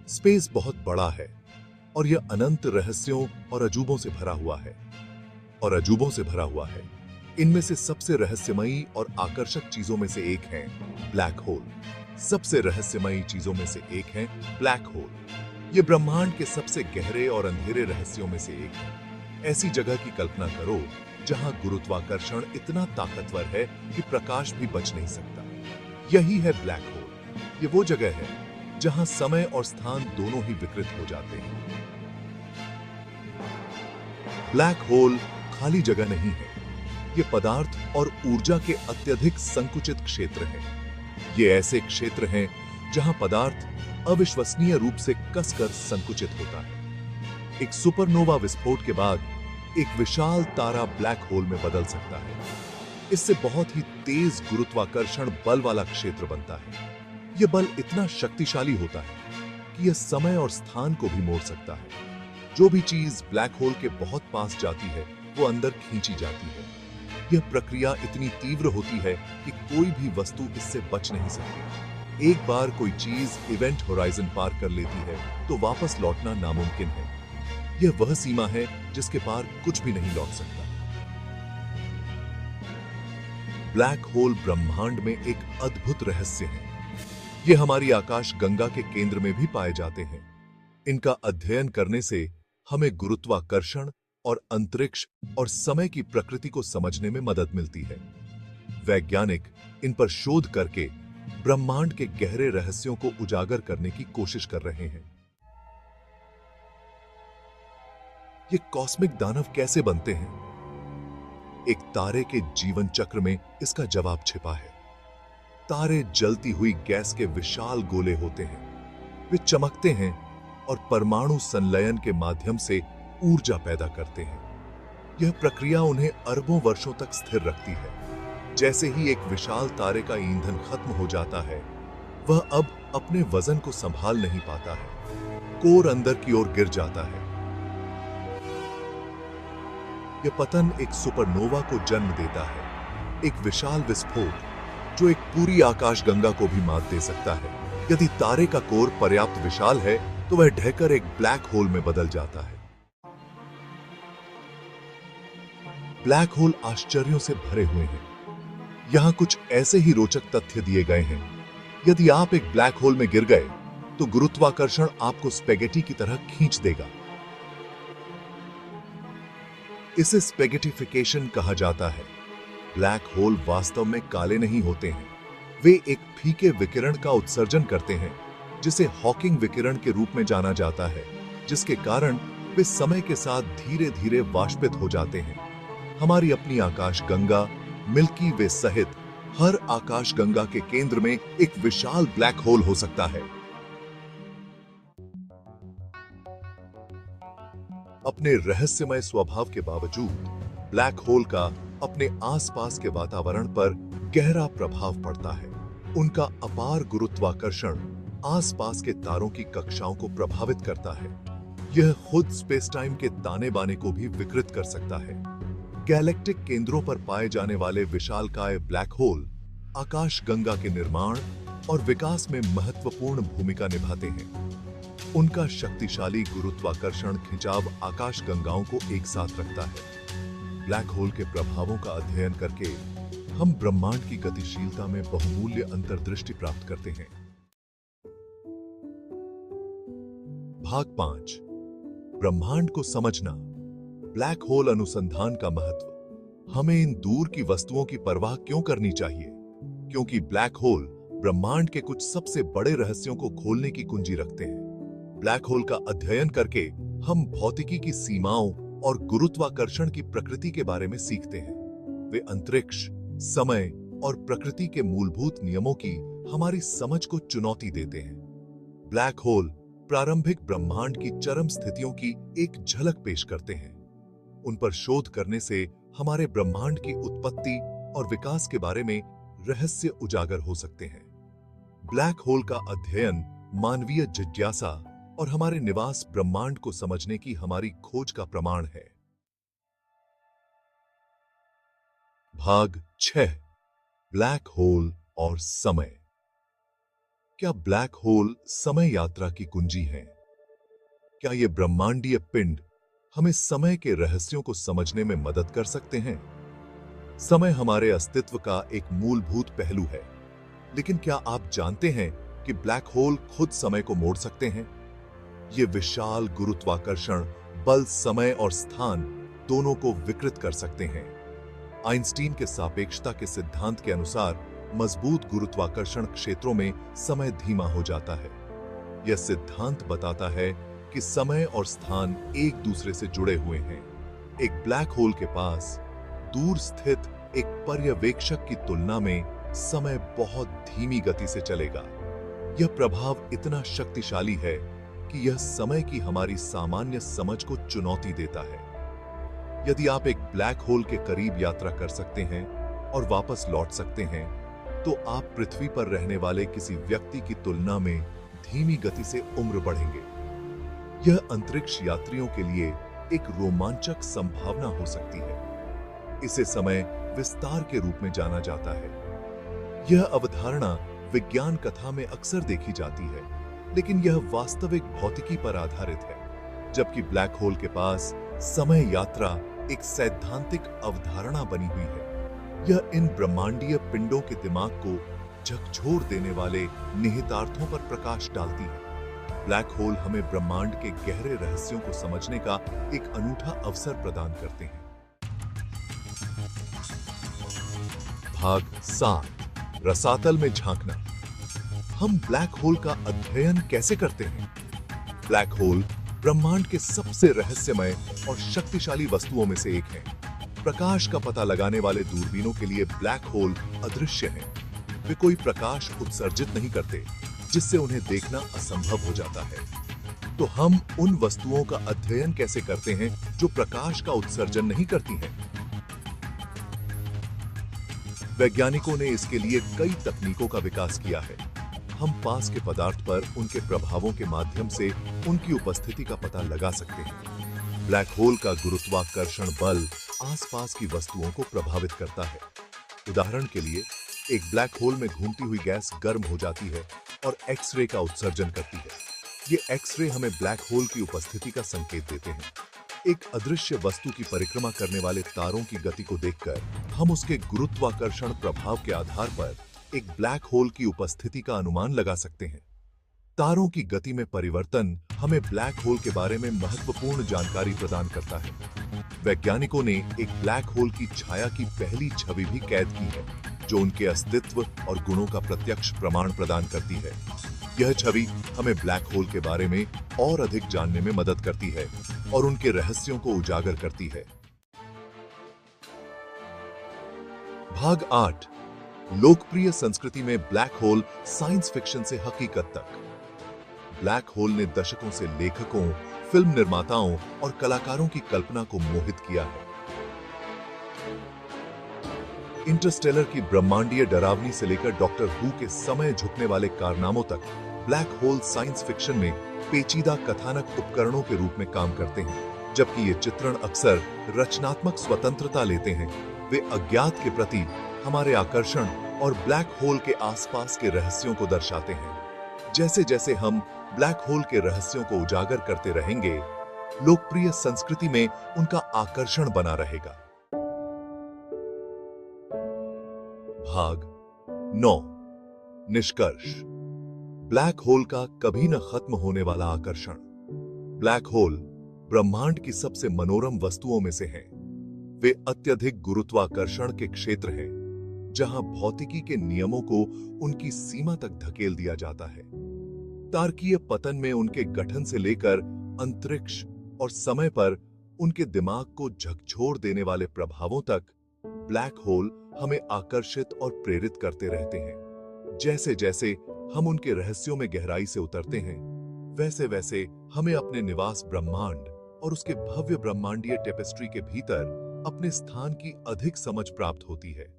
Space बहुत बड़ा है और यह अनंत रहस्यों और अजूबों से भरा हुआ है इनमें से सबसे रहस्यमयी और आकर्षक चीजों में से एक है ब्लैक होल। सबसे रहस्यमयी चीजों में से एक है ब्लैक होल। यह ब्रह्मांड के सबसे गहरे और अंधेरे रहस्यों में से एक है। ऐसी जगह की कल्पना करो जहां गुरुत्वाकर्षण इतना ताकतवर है कि प्रकाश भी बच नहीं सकता। यही है ब्लैक होल। ये वो जगह है जहां समय और स्थान दोनों ही विकृत हो जाते हैं। ब्लैक होल खाली जगह नहीं है, ये पदार्थ और ऊर्जा के अत्यधिक संकुचित क्षेत्र हैं। ये ऐसे क्षेत्र हैं जहां पदार्थ अविश्वसनीय रूप से कसकर संकुचित होता है। एक सुपरनोवा विस्फोट के बाद एक विशाल तारा ब्लैक होल में बदल सकता है। इससे बहुत ही तेज गुरुत्वाकर्षण बल वाला क्षेत्र बनता है। यह बल इतना शक्तिशाली होता है कि यह समय और स्थान को भी मोड़ सकता है। जो भी चीज ब्लैक होल के बहुत पास जाती है वो अंदर खींची जाती है। यह प्रक्रिया इतनी तीव्र होती है कि कोई भी वस्तु इससे बच नहीं सकती। एक बार कोई चीज इवेंट होराइजन पार कर लेती है तो वापस लौटना नामुमकिन है। यह वह सीमा है जिसके पार कुछ भी नहीं लौट सकता। ब्लैक होल ब्रह्मांड में एक अद्भुत रहस्य है। ये हमारी आकाश गंगा के केंद्र में भी पाए जाते हैं। इनका अध्ययन करने से हमें गुरुत्वाकर्षण और अंतरिक्ष और समय की प्रकृति को समझने में मदद मिलती है। वैज्ञानिक इन पर शोध करके ब्रह्मांड के गहरे रहस्यों को उजागर करने की कोशिश कर रहे हैं। ये कॉस्मिक दानव कैसे बनते हैं? एक तारे के जीवन चक्र में इसका जवाब छिपा है। तारे जलती हुई गैस के विशाल गोले होते हैं। वे चमकते हैं और परमाणु संलयन के माध्यम से ऊर्जा पैदा करते हैं। यह प्रक्रिया उन्हें अरबों वर्षों तक स्थिर रखती है। जैसे ही एक विशाल तारे का ईंधन खत्म हो जाता है, वह अब अपने वजन को संभाल नहीं पाता है। कोर अंदर की ओर गिर जाता है। यह पतन एक सुपरनोवा को जन्म देता है, एक विशाल विस्फोट जो एक पूरी आकाशगंगा को भी मात दे सकता है। यदि तारे का कोर पर्याप्त विशाल है तो वह ढहकर एक ब्लैक होल में बदल जाता है। ब्लैक होल आश्चर्यों से भरे हुए हैं। यहां कुछ ऐसे ही रोचक तथ्य दिए गए हैं। यदि आप एक ब्लैक होल में गिर गए तो गुरुत्वाकर्षण आपको स्पेगेटी की तरह खींच देगा। इसे स्पेगेटिफिकेशन कहा जाता है। ब्लैक होल वास्तव में काले नहीं होते हैं। वे एक फीके विकिरण का उत्सर्जन करते हैं जिसे हॉकिंग विकिरण के रूप में जाना जाता है, जिसके कारण वे समय के साथ धीरे धीरे वाष्पित हो जाते हैं। हमारी अपनी आकाशगंगा, मिल्की वे सहित हर आकाशगंगा के केंद्र में एक विशाल ब्लैक होल हो सकता है। अपने रहस्यमय स्वभाव के बावजूद ब्लैक होल का अपने आसपास के वातावरण पर गहरा प्रभाव पड़ता है। उनका अपार गुरुत्वाकर्षण आसपास के तारों की कक्षाओं को प्रभावित करता है। यह खुद स्पेस टाइम के ताने बाने को भी विकृत कर सकता है। गैलेक्टिक केंद्रों पर पाए जाने वाले विशालकाय ब्लैक होल आकाशगंगा के निर्माण और विकास में महत्वपूर्ण भूमिका निभाते हैं। उनका शक्तिशाली गुरुत्वाकर्षण खिंचाव आकाशगंगाओं को एक साथ रखता है। ब्लैक होल के प्रभावों का अध्ययन करके हम ब्रह्मांड की गतिशीलता में बहुमूल्य अंतर्दृष्टि प्राप्त करते हैं। भाग 5, ब्रह्मांड को समझना, ब्लैक होल अनुसंधान का महत्व। हमें इन दूर की वस्तुओं की परवाह क्यों करनी चाहिए? क्योंकि ब्लैक होल ब्रह्मांड के कुछ सबसे बड़े रहस्यों को खोलने की कुंजी रखते हैं। ब्लैक होल का अध्ययन करके हम भौतिकी की सीमाओं और गुरुत्वाकर्षण की प्रकृति के बारे में सीखते हैं। वे अंतरिक्ष, समय और प्रकृति के मूलभूत नियमों की हमारी समझ को चुनौती देते हैं। ब्लैक होल प्रारंभिक ब्रह्मांड की चरम स्थितियों की एक झलक पेश करते हैं। उन पर शोध करने से हमारे ब्रह्मांड की उत्पत्ति और विकास के बारे में रहस्य उजागर हो सकते हैं। ब्लैक होल का अध्ययन मानवीय जिज्ञासा और हमारे निवास ब्रह्मांड को समझने की हमारी खोज का प्रमाण है। भाग 6, ब्लैक होल और समय। क्या ब्लैक होल समय यात्रा की कुंजी हैं? क्या ये ब्रह्मांडीय पिंड हमें समय के रहस्यों को समझने में मदद कर सकते हैं? समय हमारे अस्तित्व का एक मूलभूत पहलू है, लेकिन क्या आप जानते हैं कि ब्लैक होल खुद समय को मोड़ सकते हैं? ये विशाल गुरुत्वाकर्षण बल समय और स्थान दोनों को विकृत कर सकते हैं। आइंस्टीन के सापेक्षता के सिद्धांत के अनुसार मजबूत गुरुत्वाकर्षण क्षेत्रों में समय धीमा हो जाता है। यह सिद्धांत बताता है कि समय और स्थान एक दूसरे से जुड़े हुए हैं। एक ब्लैक होल के पास दूर स्थित एक पर्यवेक्षक की तुलना में समय बहुत धीमी गति से चलेगा। यह प्रभाव इतना शक्तिशाली है कि यह समय की हमारी सामान्य समझ को चुनौती देता है। यदि आप एक ब्लैक होल के करीब यात्रा कर सकते हैं और वापस लौट सकते हैं, तो आप पृथ्वी पर रहने वाले किसी व्यक्ति की तुलना में धीमी गति से उम्र बढ़ेंगे। यह अंतरिक्ष यात्रियों के लिए एक रोमांचक संभावना हो सकती है। इसे समय विस्तार के रूप में जाना जाता है। यह अवधारणा विज्ञान कथा में अक्सर देखी जाती है, लेकिन यह वास्तविक भौतिकी पर आधारित है। जबकि ब्लैक होल के पास समय यात्रा एक सैद्धांतिक अवधारणा बनी हुई है। यह इन ब्रह्मांडीय पिंडों के दिमाग को झकझोर देने वाले निहितार्थों पर प्रकाश डालती है। ब्लैक होल हमें ब्रह्मांड के गहरे रहस्यों को समझने का एक अनूठा अवसर प्रदान करते हैं। भाग 7, रसातल में झांकना। हम ब्लैक होल का अध्ययन कैसे करते हैं? ब्लैक होल ब्रह्मांड के सबसे रहस्यमय और शक्तिशाली वस्तुओं में से एक है। प्रकाश का पता लगाने वाले दूरबीनों के लिए ब्लैक होल अदृश्य हैं। वे कोई प्रकाश उत्सर्जित नहीं करते, जिससे उन्हें देखना असंभव हो जाता है। तो हम उन वस्तुओं का अध्ययन कैसे करते हैं जो प्रकाश का उत्सर्जन नहीं करती हैं? वैज्ञानिकों ने इसके लिए कई तकनीकों का विकास किया है। हम पास के पदार्थ पर उनके प्रभावों के माध्यम से उनकी उपस्थिति का पता लगा सकते हैं। ब्लैक होल का गुरुत्वाकर्षण बल आसपास की वस्तुओं को प्रभावित करता है। उदाहरण के लिए, एक ब्लैक होल में घूमती हुई गैस गर्म हो जाती है और एक्सरे का उत्सर्जन करती है। ये एक्सरे हमें ब्लैक होल की उपस्थिति का संकेत देते हैं। एक अदृश्य वस्तु की परिक्रमा करने वाले तारों की गति को देखकर हम उसके गुरुत्वाकर्षण प्रभाव के आधार पर एक ब्लैक होल की उपस्थिति का अनुमान लगा सकते हैं। तारों की गति में परिवर्तन हमें ब्लैक होल के बारे में महत्वपूर्ण जानकारी प्रदान करता है। वैज्ञानिकों ने एक ब्लैक होल की छाया की पहली छवि भी कैद की है, जो उनके अस्तित्व और गुणों का प्रत्यक्ष प्रमाण प्रदान करती है। यह छवि हमें ब्लैक होल के बारे में और अधिक जानने में मदद करती है और उनके रहस्यों को उजागर करती है। भाग 8, लोकप्रिय संस्कृति में ब्लैक होल साइंस फिक्शन से हकीकत तक। ब्लैक होल ने दशकों से लेखकों, फिल्म निर्माताओं और कलाकारों की कल्पना को मोहित किया है। इंटरस्टेलर की ब्रह्मांडीय डरावनी से लेकर डॉक्टर हू के समय झुकने वाले कारनामों तक, ब्लैक होल साइंस फिक्शन में पेचीदा कथानक उपकरणों के रूप में काम करते हैं। जबकि ये चित्रण अक्सर रचनात्मक स्वतंत्रता लेते हैं, वे अज्ञात के प्रति हमारे आकर्षण और ब्लैक होल के आसपास के रहस्यों को दर्शाते हैं। जैसे जैसे हम ब्लैक होल के रहस्यों को उजागर करते रहेंगे, लोकप्रिय संस्कृति में उनका आकर्षण बना रहेगा। भाग 9, निष्कर्ष। ब्लैक होल का कभी न खत्म होने वाला आकर्षण। ब्लैक होल ब्रह्मांड की सबसे मनोरम वस्तुओं में से हैं। वे अत्यधिक गुरुत्वाकर्षण के क्षेत्र हैं, जहां भौतिकी के नियमों को उनकी सीमा तक धकेल दिया जाता है। तारकीय पतन में उनके गठन से लेकर अंतरिक्ष और समय पर उनके दिमाग को झकझोर देने वाले प्रभावों तक, ब्लैक होल हमें आकर्षित और प्रेरित करते रहते हैं। जैसे जैसे हम उनके रहस्यों में गहराई से उतरते हैं, वैसे वैसे हमें अपने निवास ब्रह्मांड और उसके भव्य ब्रह्मांडीय टेपेस्ट्री के भीतर अपने स्थान की अधिक समझ प्राप्त होती है।